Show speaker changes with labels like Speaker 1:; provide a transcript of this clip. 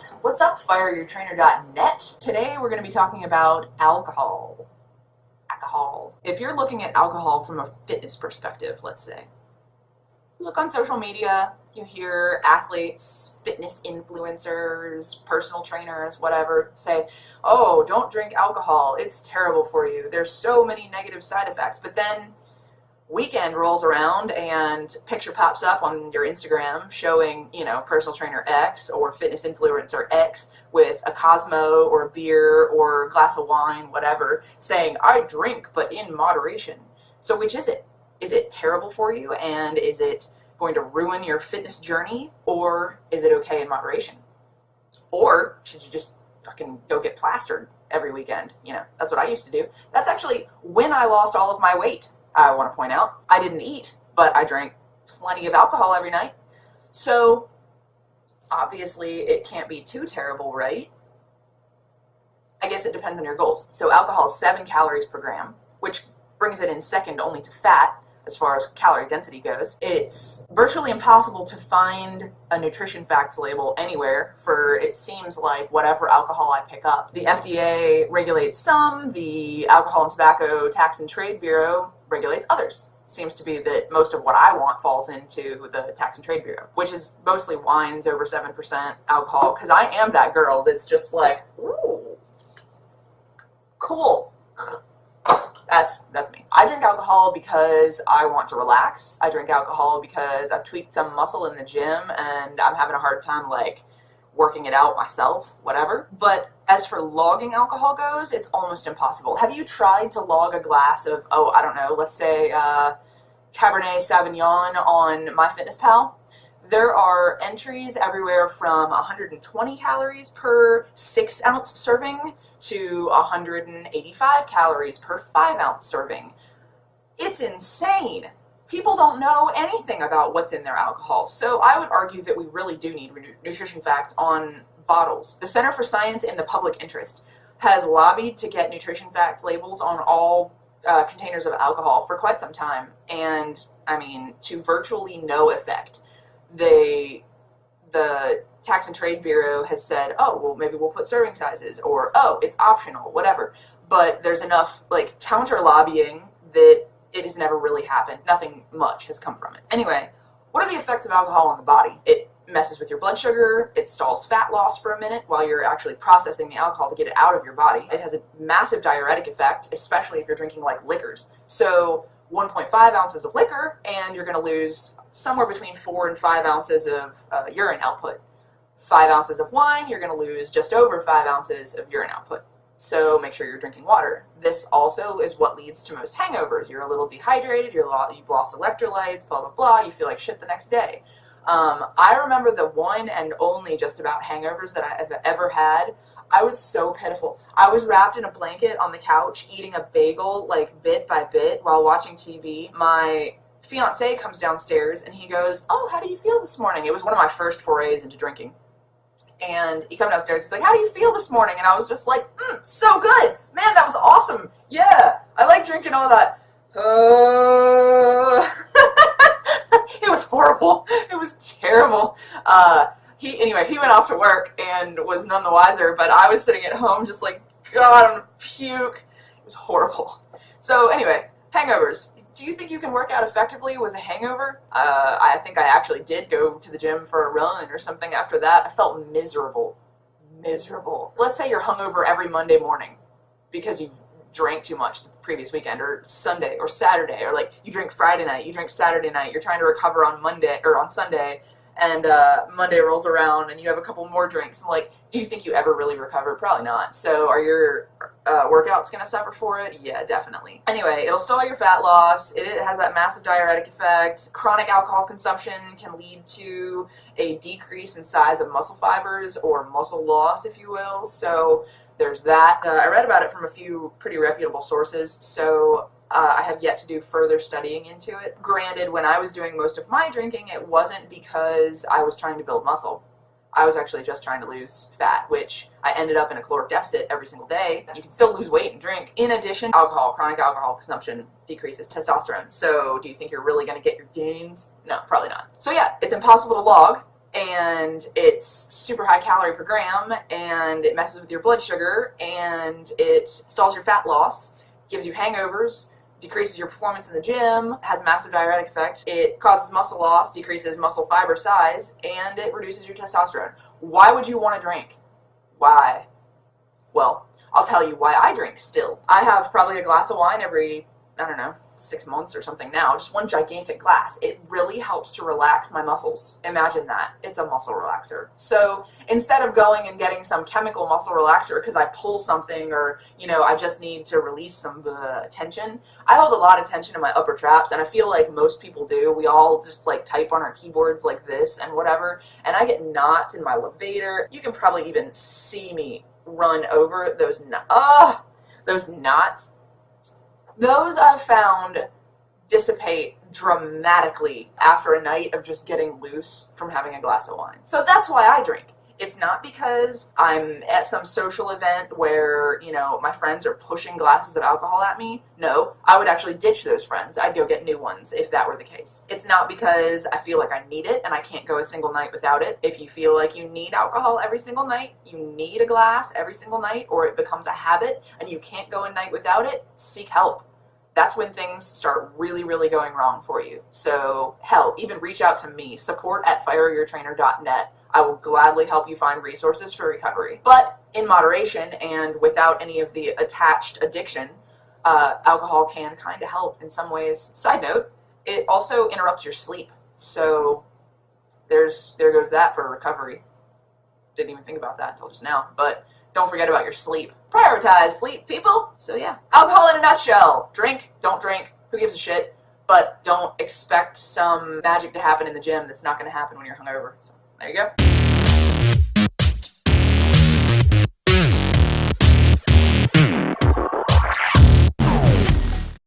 Speaker 1: guys, what's up, fireyourtrainer.net? Today we're going to be talking about alcohol. If you're looking at alcohol from a fitness perspective, let's say, you look on social media, you hear athletes, fitness influencers, personal trainers, whatever, say, oh, don't drink alcohol, it's terrible for you, there's so many negative side effects. But then weekend rolls around and picture pops up on your Instagram showing, personal trainer X or fitness influencer X with a Cosmo or a beer or a glass of wine, whatever, saying, I drink, but in moderation. So which is it? Is it terrible for you, and is it going to ruin your fitness journey, or is it okay in moderation? Or should you just fucking go get plastered every weekend? That's what I used to do. That's actually when I lost all of my weight. I want to point out, I didn't eat, but I drank plenty of alcohol every night. So obviously it can't be too terrible, right? I guess it depends on your goals. So alcohol is 7 calories per gram, which brings it in second only to fat as far as calorie density goes. It's virtually impossible to find a nutrition facts label anywhere for, it seems like, whatever alcohol I pick up. The FDA regulates some, the Alcohol and Tobacco Tax and Trade Bureau regulates others. Seems to be that most of what I want falls into the Tax and Trade Bureau, which is mostly wines over 7% alcohol, because I am that girl that's just like, ooh, cool. That's me. I drink alcohol because I want to relax. I drink alcohol because I've tweaked some muscle in the gym and I'm having a hard time working it out myself, whatever. But as for logging alcohol goes, it's almost impossible. Have you tried to log a glass of, I don't know, let's say Cabernet Sauvignon on MyFitnessPal? There are entries everywhere from 120 calories per 6-ounce serving to 185 calories per 5-ounce serving. It's insane. People don't know anything about what's in their alcohol, so I would argue that we really do need nutrition facts on bottles. The Center for Science in the Public Interest has lobbied to get nutrition facts labels on all containers of alcohol for quite some time, and to virtually no effect. The Tax and Trade Bureau has said, oh, well, maybe we'll put serving sizes, or, oh, it's optional, whatever. But there's enough, counter lobbying that it has never really happened. Nothing much has come from it. Anyway, what are the effects of alcohol on the body? It messes with your blood sugar, it stalls fat loss for a minute while you're actually processing the alcohol to get it out of your body. It has a massive diuretic effect, especially if you're drinking liquors. So 1.5 ounces of liquor, and you're going to lose somewhere between 4 and 5 ounces of urine output. 5 ounces of wine, you're going to lose just over 5 ounces of urine output. So make sure you're drinking water. This also is what leads to most hangovers. You're a little dehydrated, you've lost electrolytes, blah, blah, blah, you feel like shit the next day. I remember the one and only just about hangovers that I have ever had. I was so pitiful. I was wrapped in a blanket on the couch eating a bagel bit by bit while watching TV. My fiance comes downstairs and he goes, oh, how do you feel this morning? It was one of my first forays into drinking. And he comes downstairs, he's like, how do you feel this morning? And I was just like, so good. Man, that was awesome. Yeah, I like drinking all that. It was horrible. It was terrible. He went off to work and was none the wiser, but I was sitting at home just like, God, I'm gonna puke. It was horrible. So anyway, hangovers. Do you think you can work out effectively with a hangover? I think I actually did go to the gym for a run or something after that. I felt miserable. Miserable. Let's say you're hungover every Monday morning because you've drank too much the previous weekend, or Sunday or Saturday, or you drink Friday night, you drink Saturday night, you're trying to recover on Monday or on Sunday, and Monday rolls around and you have a couple more drinks. And do you think you ever really recover? Probably not. So are your workouts going to suffer for it? Yeah, definitely. Anyway, it'll stall your fat loss. It has that massive diuretic effect. Chronic alcohol consumption can lead to a decrease in size of muscle fibers, or muscle loss, if you will. So there's that. I read about it from a few pretty reputable sources, so I have yet to do further studying into it. Granted, when I was doing most of my drinking, it wasn't because I was trying to build muscle. I was actually just trying to lose fat, which I ended up in a caloric deficit every single day. You can still lose weight and drink. In addition, chronic alcohol consumption decreases testosterone. So do you think you're really going to get your gains? No, probably not. So yeah, it's impossible to log. and it's super high calorie per gram, and it messes with your blood sugar, and it stalls your fat loss, gives you hangovers, decreases your performance in the gym, has a massive diuretic effect, it causes muscle loss, decreases muscle fiber size, and it reduces your testosterone. Why would you want to drink? Why? Well, I'll tell you why I drink still. I have probably a glass of wine every, I don't know, 6 months or something now, just one gigantic glass. It really helps to relax my muscles. Imagine that. It's a muscle relaxer. So instead of going and getting some chemical muscle relaxer because I pull something or, I just need to release some tension, I hold a lot of tension in my upper traps, and I feel like most people do. We all just like type on our keyboards like this and whatever, and I get knots in my levator. You can probably even see me run over those knots. Those I've found dissipate dramatically after a night of just getting loose from having a glass of wine. So that's why I drink. It's not because I'm at some social event where, my friends are pushing glasses of alcohol at me. No, I would actually ditch those friends. I'd go get new ones if that were the case. It's not because I feel like I need it and I can't go a single night without it. If you feel like you need alcohol every single night, you need a glass every single night, or it becomes a habit and you can't go a night without it, seek help. That's when things start really, really going wrong for you. So, hell, even reach out to me, support@fireyourtrainer.net. I will gladly help you find resources for recovery. But in moderation and without any of the attached addiction, alcohol can kind of help in some ways. Side note, it also interrupts your sleep. So there goes that for recovery. Didn't even think about that until just now. But don't forget about your sleep. Prioritize sleep, people. So yeah, alcohol in a nutshell. Drink, don't drink, who gives a shit? But don't expect some magic to happen in the gym that's not going to happen when you're hungover. So there you go.